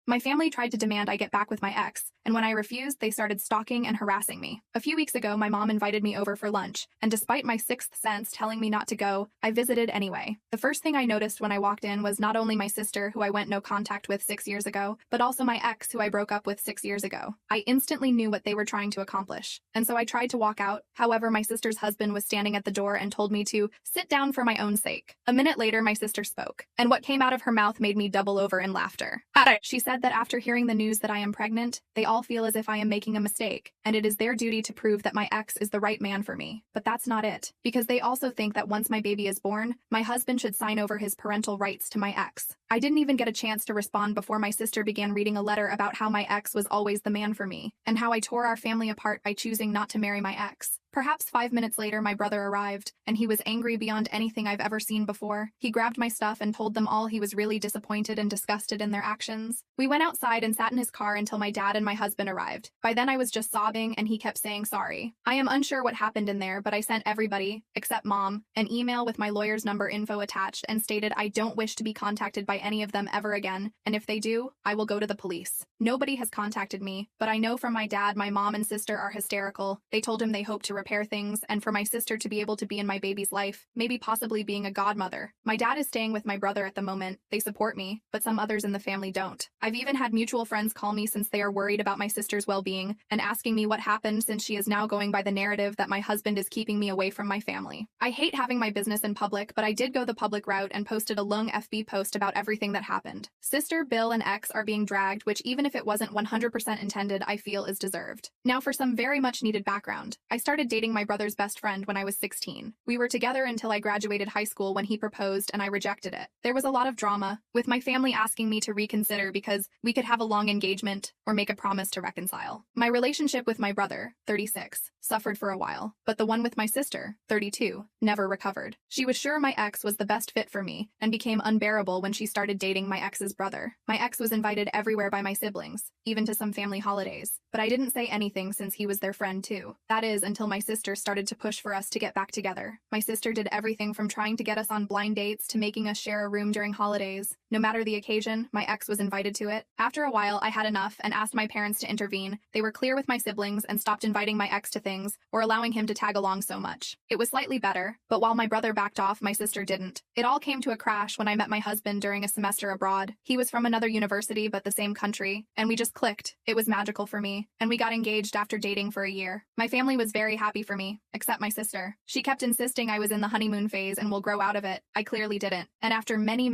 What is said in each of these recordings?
My family tried to demand I get back with my ex, and when I refused, they started stalking and harassing me. A few weeks ago, my mom invited me over for lunch, and despite my sixth sense telling me not to go, I visited anyway. The first thing I noticed when I walked in was not only my sister, who I went no contact with 6 years ago, but also my ex, who I broke up with 6 years ago. I instantly knew what they were trying to accomplish, and so I tried to walk out. However, my sister's husband was standing at the door and told me to sit down for my own sake. A minute later, my sister spoke, and what came out of her mouth made me double over in laughter. She said that after hearing the news that I am pregnant, they all feel as if I am making a mistake, and it is their duty to prove that my ex is the right man for me. But that's not it, because they also think that once my baby is born, my husband should sign over his parental rights to my ex. I didn't even get a chance to respond before my sister began reading a letter about how my ex was always the man for me, and how I tore our family apart by choosing not to marry my ex. Perhaps 5 minutes later, my brother arrived, and he was angry beyond anything I've ever seen before. He grabbed my stuff and told them all he was really disappointed and disgusted in their actions. We went outside and sat in his car until my dad and my husband arrived. By then I was just sobbing, and he kept saying sorry. I am unsure what happened in there, but I sent everybody, except Mom, an email with my lawyer's number info attached and stated I don't wish to be contacted by any of them ever again, and if they do, I will go to the police. Nobody has contacted me, but I know from my dad my mom and sister are hysterical. They told him they hope to repair things, and for my sister to be able to be in my baby's life, maybe possibly being a godmother. My dad is staying with my brother at the moment. They support me, but some others in the family don't. I've even had mutual friends call me since they are worried about my sister's well-being and asking me what happened, since she is now going by the narrative that my husband is keeping me away from my family. I hate having my business in public, but I did go the public route and posted a long FB post about everything that happened. Sister, Bill, and ex are being dragged, which even if it wasn't 100% intended, I feel is deserved. Now for some very much needed background. I started dating my brother's best friend when I was 16. We were together until I graduated high school when he proposed and I rejected it. There was a lot of drama, with my family asking me to reconsider because we could have a long engagement or make a promise to reconcile. My relationship with my brother, 36, suffered for a while, but the one with my sister, 32, never recovered. She was sure my ex was the best fit for me and became unbearable when she started dating my ex's brother. My ex was invited everywhere by my siblings, even to some family holidays, but I didn't say anything since he was their friend too. That is, until my sister started to push for us to get back together. My sister did everything from trying to get us on blind dates to making us share a room during holidays. No matter the occasion, my ex was invited to it. After a while, I had enough and asked my parents to intervene. They were clear with my siblings and stopped inviting my ex to things or allowing him to tag along so much. It was slightly better, but while my brother backed off, my sister didn't. It all came to a crash when I met my husband during a semester abroad. He was from another university but the same country, and we just clicked. It was magical for me, and we got engaged after dating for a year. My family was very happy for me, except my sister. She kept insisting I was in the honeymoon phase and will grow out of it. I clearly didn't. And after many,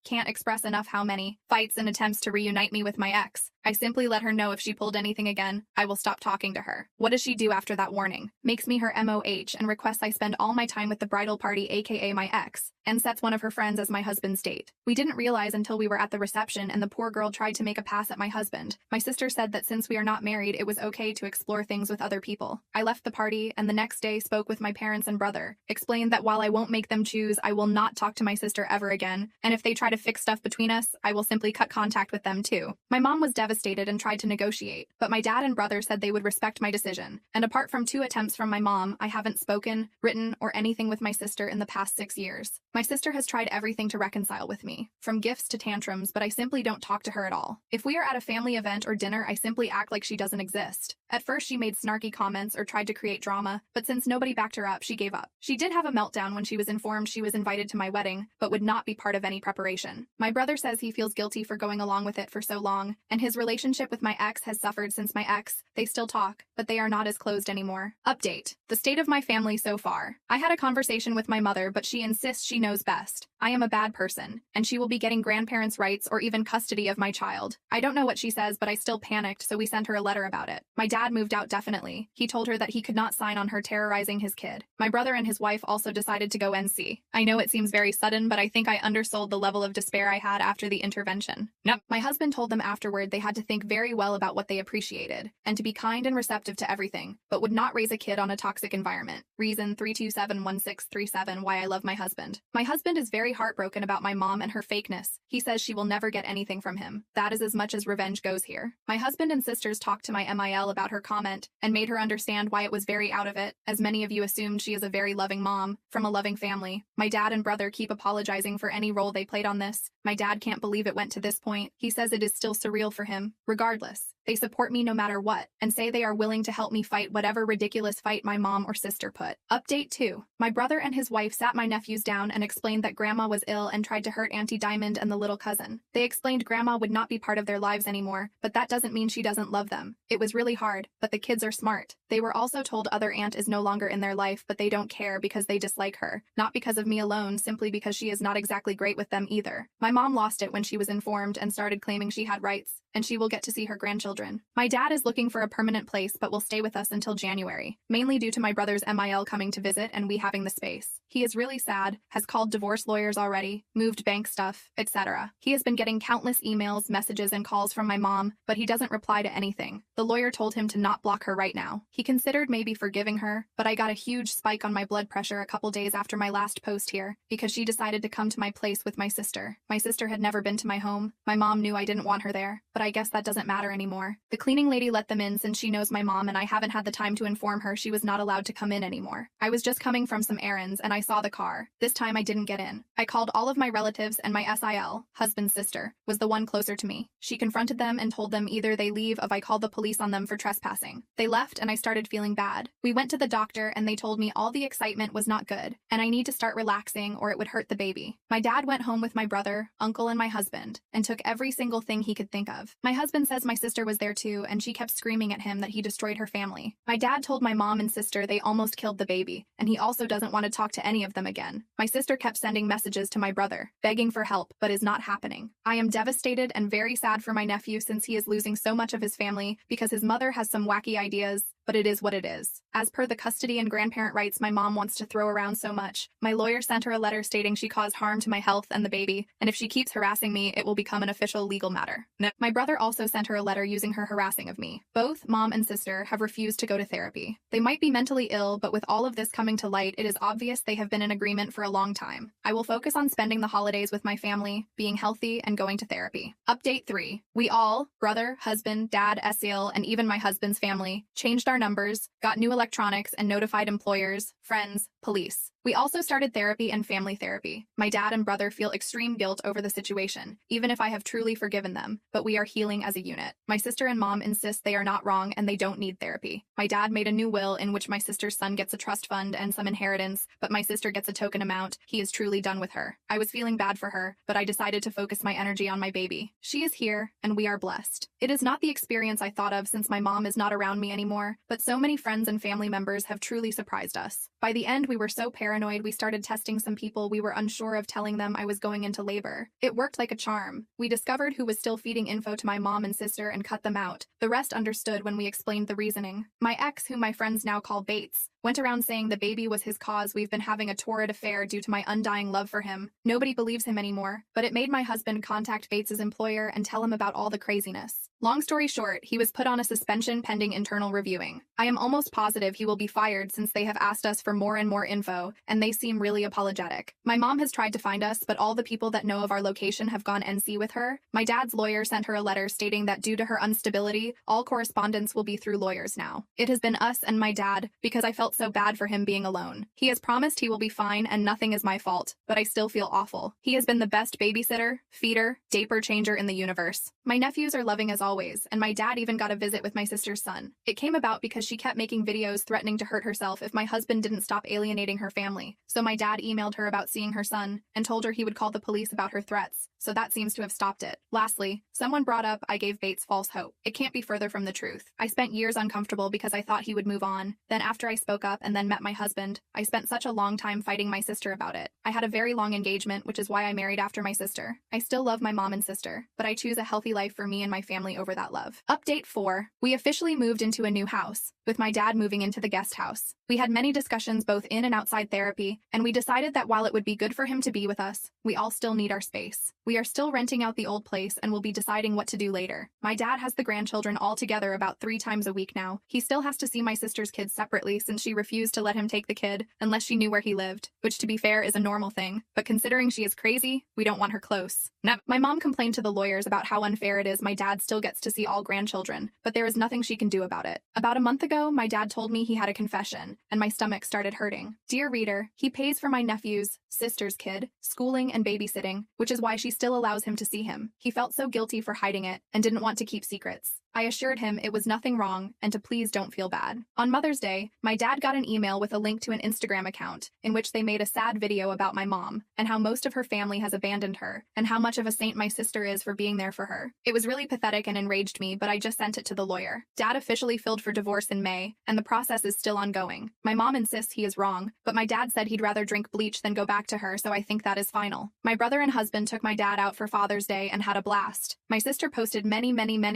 can't express enough how many, fights and attempts to reunite me with my ex, I simply let her know if she pulled anything again, I will stop talking to her. What does she do after that warning? Makes me her MOH and requests I spend all my time with the bridal party, aka my ex, and sets one of her friends as my husband's date. We didn't realize until we were at the reception and the poor girl tried to make a pass at my husband. My sister said that since we are not married, it was okay to explore things with other people. I left the party and the next day spoke with my parents and brother, explained that while I won't make them choose, I will not talk to my sister ever again, and if they try to fix stuff between us, I will simply cut contact with them too. My mom was devastated and tried to negotiate, but my dad and brother said they would respect my decision, and apart from 2 attempts from my mom, I haven't spoken, written, or anything with my sister in the past 6 years. My sister has tried everything to reconcile with me, from gifts to tantrums, but I simply don't talk to her at all. If we are at a family event or dinner, I simply act like she doesn't exist. At first, she made snarky comments or tried to create drama, but since nobody backed her up, she gave up. She did have a meltdown when she was informed she was invited to my wedding, but would not be part of any preparation. My brother says he feels guilty for going along with it for so long, and his relationship with my ex has suffered since my ex. They still talk, but they are not as closed anymore. Update: the state of my family so far. I had a conversation with my mother, but she insists she knows best. I am a bad person, and she will be getting grandparents' rights or even custody of my child. I don't know what she says, but I still panicked, so we sent her a letter about it. My dad moved out definitely. He told her that he could not sign on her terrorizing his kid. My brother and his wife also decided to go NC. I know it seems very sudden, but I think I undersold the level of despair I had after the intervention. No. My husband told them afterward they had to think very well about what they appreciated, and to be kind and receptive to everything, but would not raise a kid on a toxic environment. Reason 3271637 why I love my husband. My husband is very heartbroken about my mom and her fakeness. He says she will never get anything from him. That is as much as revenge goes here. My husband and sisters talked to my MIL about her comment and made her understand why it was very out of it, as many of you assumed she is a very loving mom, from a loving family. My dad and brother keep apologizing for any role they played on this. My dad can't believe it went to this point. He says it is still surreal for him. Regardless, they support me no matter what, and say they are willing to help me fight whatever ridiculous fight my mom or sister put. Update 2. My brother and his wife sat my nephews down and explained that Grandma was ill and tried to hurt Auntie Diamond and the little cousin. They explained Grandma would not be part of their lives anymore, but that doesn't mean she doesn't love them. It was really hard, but the kids are smart. They were also told other aunt is no longer in their life, but they don't care because they dislike her. Not because of me alone, simply because she is not exactly great with them either. My mom lost it when she was informed and started claiming she had rights, and she will get to see her grandchildren. My dad is looking for a permanent place but will stay with us until January, mainly due to my brother's MIL coming to visit and we having the space. He is really sad, has called divorce lawyers already, moved bank stuff, etc. He has been getting countless emails, messages, and calls from my mom, but he doesn't reply to anything. The lawyer told him to not block her right now. He considered maybe forgiving her, but I got a huge spike on my blood pressure a couple days after my last post here, because she decided to come to my place with my sister. My sister had never been to my home. My mom knew I didn't want her there, but I guess that doesn't matter anymore. The cleaning lady let them in since she knows my mom and I haven't had the time to inform her she was not allowed to come in anymore. I was just coming from some errands and I saw the car. This time I didn't get in. I called all of my relatives and my SIL, husband's sister, was the one closer to me. She confronted them and told them either they leave or I call the police on them for trespassing. They left and I started feeling bad. We went to the doctor and they told me all the excitement was not good and I need to start relaxing or it would hurt the baby. My dad went home with my brother, uncle, and my husband and took every single thing he could think of. My husband says my sister was there too and she kept screaming at him that he destroyed her family. My dad told my mom and sister they almost killed the baby and he also doesn't want to talk to any of them again. My sister kept sending messages to my brother, begging for help, but is not happening. I am devastated and very sad for my nephew since he is losing so much of his family because his mother has some wacky ideas, but it is what it is. As per the custody and grandparent rights my mom wants to throw around so much, my lawyer sent her a letter stating she caused harm to my health and the baby, and if she keeps harassing me, it will become an official legal matter. My brother also sent her a letter using her harassing of me. Both mom and sister have refused to go to therapy. They might be mentally ill, but with all of this coming to light, it is obvious they have been in agreement for a long time. I will focus on spending the holidays with my family, being healthy, and going to therapy. Update 3. We all, brother, husband, dad, SEL, and even my husband's family, changed our numbers, got new electronics, and notified employers, friends, police. We also started therapy and family therapy. My dad and brother feel extreme guilt over the situation, even if I have truly forgiven them, but we are healing as a unit. My sister and mom insist they are not wrong and they don't need therapy. My dad made a new will in which my sister's son gets a trust fund and some inheritance, but my sister gets a token amount. He is truly done with her. I was feeling bad for her, but I decided to focus my energy on my baby. She is here, and we are blessed. It is not the experience I thought of since my mom is not around me anymore, but so many friends and family members have truly surprised us. By the end, we were so paranoid we started testing some people we were unsure of, telling them I was going into labor. It worked like a charm. We discovered who was still feeding info to my mom and sister and cut them out. The rest understood when we explained the reasoning. My ex, whom my friends now call Bates, went around saying the baby was his cause. We've been having a torrid affair due to my undying love for him. Nobody believes him anymore, but it made my husband contact Bates's employer and tell him about all the craziness. Long story short, he was put on a suspension pending internal reviewing. I am almost positive he will be fired since they have asked us for more and more info, and they seem really apologetic. My mom has tried to find us, but all the people that know of our location have gone NC with her. My dad's lawyer sent her a letter stating that due to her instability, all correspondence will be through lawyers now. It has been us and my dad, because I felt so bad for him being alone. He has promised he will be fine and nothing is my fault, but I still feel awful. He has been the best babysitter, feeder, diaper changer in the universe. My nephews are loving as always, and my dad even got a visit with my sister's son. It came about because she kept making videos threatening to hurt herself if my husband didn't stop alienating her family. So my dad emailed her about seeing her son and told her he would call the police about her threats. So that seems to have stopped it. Lastly, someone brought up I gave Bates false hope. It can't be further from the truth. I spent years uncomfortable because I thought he would move on. Then after I spoke up and then met my husband, I spent such a long time fighting my sister about it. I had a very long engagement, which is why I married after my sister. I still love my mom and sister, but I choose a healthy life for me and my family family over that love. Update 4. We officially moved into a new house, with my dad moving into the guest house. We had many discussions both in and outside therapy, and we decided that while it would be good for him to be with us, we all still need our space. We are still renting out the old place and will be deciding what to do later. My dad has the grandchildren all together about 3 times a week now. He still has to see my sister's kids separately since she refused to let him take the kid unless she knew where he lived, which to be fair is a normal thing, but considering she is crazy, we don't want her close. No. My mom complained to the lawyers about how unfair it is my dad still gets to see all grandchildren, but there is nothing she can do about it. About a month ago, my dad told me he had a confession, and my stomach started hurting. Dear reader, he pays for my nephew's sister's kid, schooling and babysitting, which is why she still allows him to see him. He felt so guilty for hiding it and didn't want to keep secrets. I assured him it was nothing wrong and to please don't feel bad. On Mother's Day, my dad got an email with a link to an Instagram account in which they made a sad video about my mom and how most of her family has abandoned her and how much of a saint my sister is for being there for her. It was really pathetic and enraged me, but I just sent it to the lawyer. Dad officially filed for divorce in May, and the process is still ongoing. My mom insists he is wrong, but my dad said he'd rather drink bleach than go back to her, so I think that is final. My brother and husband took my dad out for Father's Day and had a blast. My sister posted many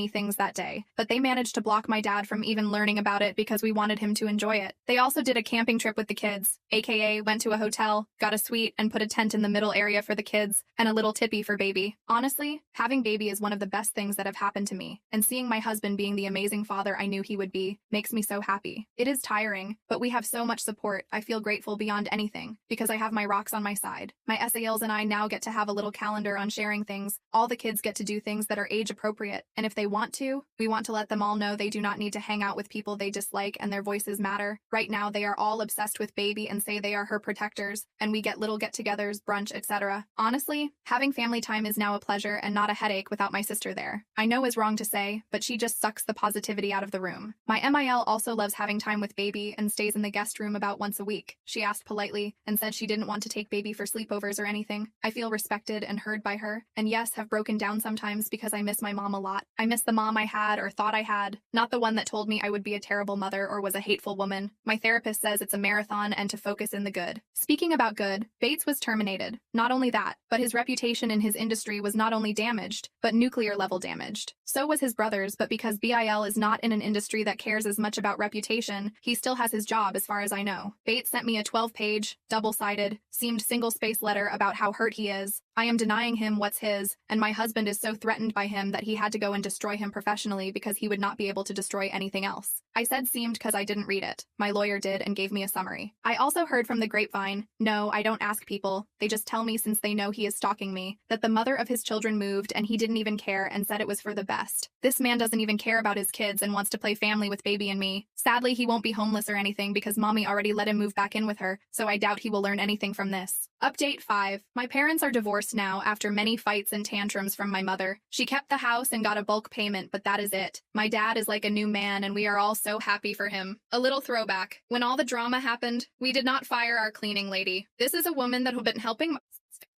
things that day, but they managed to block my dad from even learning about it because we wanted him to enjoy it. They also did a camping trip with the kids, aka went to a hotel, got a suite, and put a tent in the middle area for the kids, and a little tippy for baby. Honestly, having baby is one of the best things that have happened to me, and seeing my husband being the amazing father I knew he would be makes me so happy. It is tiring, but we have so much support. I feel grateful beyond anything, because I have my rocks on my side. My SALs and I now get to have a little calendar on sharing things. All the kids get to do things that are age appropriate, and if they want to, we want to let them all know they do not need to hang out with people they dislike and their voices matter. Right now, they are all obsessed with baby and say they are her protectors, and we get little get-togethers, brunch, etc. Honestly, having family time is now a pleasure and not a headache without my sister there. I know is wrong to say, but she just sucks the positivity out of the room. My MIL also loves having time with baby and stays in the guest room about once a week. She asked politely and said she didn't want to take baby for sleepovers or anything. I feel respected and heard by her, and yes, have broken down sometimes because I miss my mom a lot. I miss the mom I had or thought I had, not the one that told me I would be a terrible mother or was a hateful woman. My therapist says it's a marathon and to focus in the good. Speaking about good, Bates was terminated. Not only that, but his reputation in his industry was not only damaged, but nuclear level damaged. So was his brother's, but because BIL is not in an industry that cares as much about reputation, he still has his job as far as I know. Bates sent me a 12-page, double-sided, seamed single-space letter about how hurt he is. I am denying him what's his, and my husband is so threatened by him that he had to go and destroy him professionally because he would not be able to destroy anything else. I said seemed because I didn't read it. My lawyer did and gave me a summary. I also heard from the grapevine, no, I don't ask people, they just tell me since they know he is stalking me, that the mother of his children moved and he didn't even care and said it was for the best. This man doesn't even care about his kids and wants to play family with baby and me. Sadly, he won't be homeless or anything because mommy already let him move back in with her, so I doubt he will learn anything from this. Update 5. My parents are divorced now after many fights and tantrums from my mother. She kept the house and got a bulk payment, but that is it. My dad is like a new man and we are all so happy for him. A little throwback. When all the drama happened, we did not fire our cleaning lady. This is a woman that had been helping my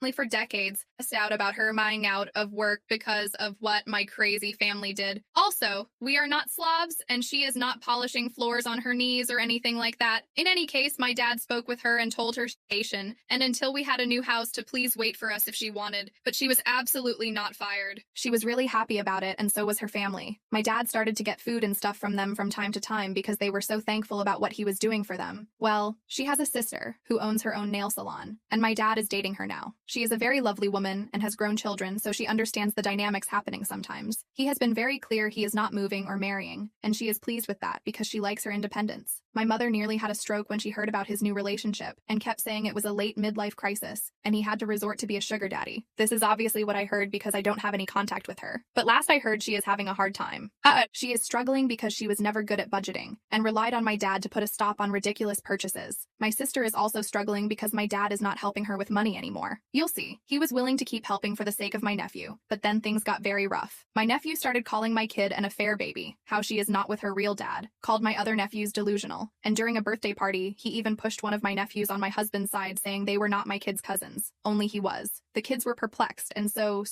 family for decades. Stressed out about her buying out of work because of what my crazy family did. Also, we are not slobs and she is not polishing floors on her knees or anything like that. In any case, my dad spoke with her and told her station, and until we had a new house to please wait for us if she wanted, but she was absolutely not fired. She was really happy about it, and so was her family. My dad started to get food and stuff from them from time to time because they were so thankful about what he was doing for them. Well, she has a sister who owns her own nail salon, and my dad is dating her now. She is a very lovely woman and has grown children, so she understands the dynamics happening sometimes. He has been very clear he is not moving or marrying, and she is pleased with that because she likes her independence. My mother nearly had a stroke when she heard about his new relationship and kept saying it was a late midlife crisis, and he had to resort to be a sugar daddy. This is obviously what I heard because I don't have any contact with her. But last I heard she is having a hard time. She is struggling because she was never good at budgeting and relied on my dad to put a stop on ridiculous purchases. My sister is also struggling because my dad is not helping her with money anymore. You'll see. He was willing to keep helping for the sake of my nephew, but then things got very rough. My nephew started calling my kid an affair baby, how she is not with her real dad, called my other nephews delusional, and during a birthday party, he even pushed one of my nephews on my husband's side saying they were not my kid's cousins, only he was. The kids were perplexed and so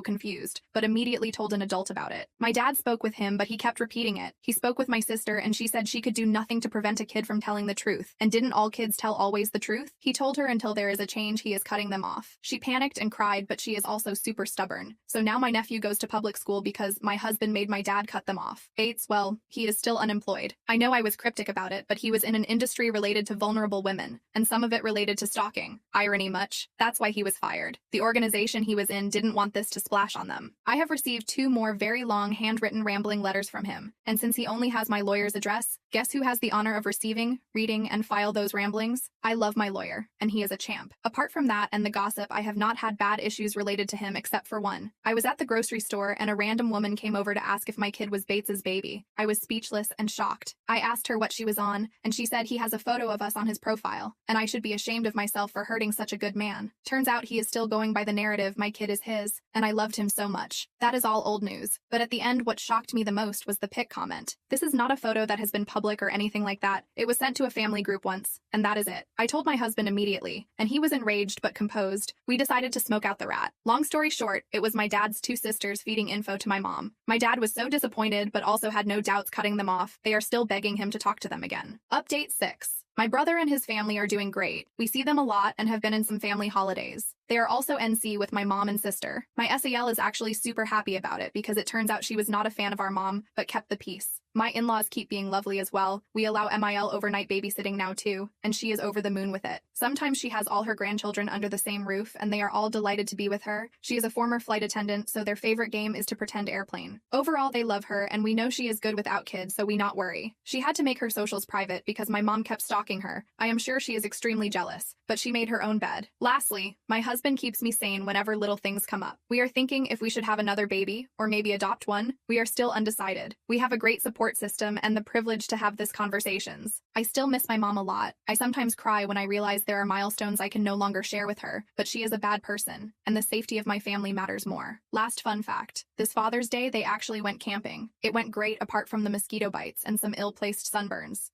confused, but immediately told an adult about it. My dad spoke with him, but he kept repeating it. He spoke with my sister, and she said she could do nothing to prevent a kid from telling the truth. And didn't all kids tell always the truth? He told her until there is a change, he is cutting them off. She panicked and cried, but she is also super stubborn. So now my nephew goes to public school because my husband made my dad cut them off. Bates, well, he is still unemployed. I know I was cryptic about it, but he was in an industry related to vulnerable women, and some of it related to stalking. Irony much? That's why he was fired. The organization he was in didn't want this to splash on them. I have received 2 more very long handwritten rambling letters from him, and since he only has my lawyer's address, guess who has the honor of receiving, reading, and file those ramblings? I love my lawyer, and he is a champ. Apart from that and the gossip, I have not had bad issues related to him except for one. I was at the grocery store and a random woman came over to ask if my kid was Bates's baby. I was speechless and shocked. I asked her what she was on, and she said he has a photo of us on his profile, and I should be ashamed of myself for hurting such a good man. Turns out he is still going by the narrative my kid is his, and I loved him so much. That is all old news. But at the end, what shocked me the most was the pic comment. This is not a photo that has been public or anything like that. It was sent to a family group once, and that is it. I told my husband immediately, and he was enraged but composed. We decided to smoke out the rat. Long story short, it was my dad's 2 sisters feeding info to my mom. My dad was so disappointed but also had no doubts cutting them off. They are still begging him to talk to them again. Update 6. My brother and his family are doing great. We see them a lot and have been in some family holidays. They are also NC with my mom and sister. My SAL is actually super happy about it because it turns out she was not a fan of our mom, but kept the peace. My in-laws keep being lovely as well. We allow MIL overnight babysitting now too, and she is over the moon with it. Sometimes she has all her grandchildren under the same roof, and they are all delighted to be with her. She is a former flight attendant, so their favorite game is to pretend airplane. Overall, they love her, and we know she is good without kids, so we not worry. She had to make her socials private because my mom kept stalking her. I am sure she is extremely jealous, but she made her own bed. Lastly, my husband keeps me sane whenever little things come up. We are thinking if we should have another baby, or maybe adopt one. We are still undecided. We have a great support system and the privilege to have these conversations. I still miss my mom a lot. I sometimes cry when I realize there are milestones I can no longer share with her, but she is a bad person, and the safety of my family matters more. Last fun fact. This Father's Day, they actually went camping. It went great apart from the mosquito bites and some ill-placed sunburns.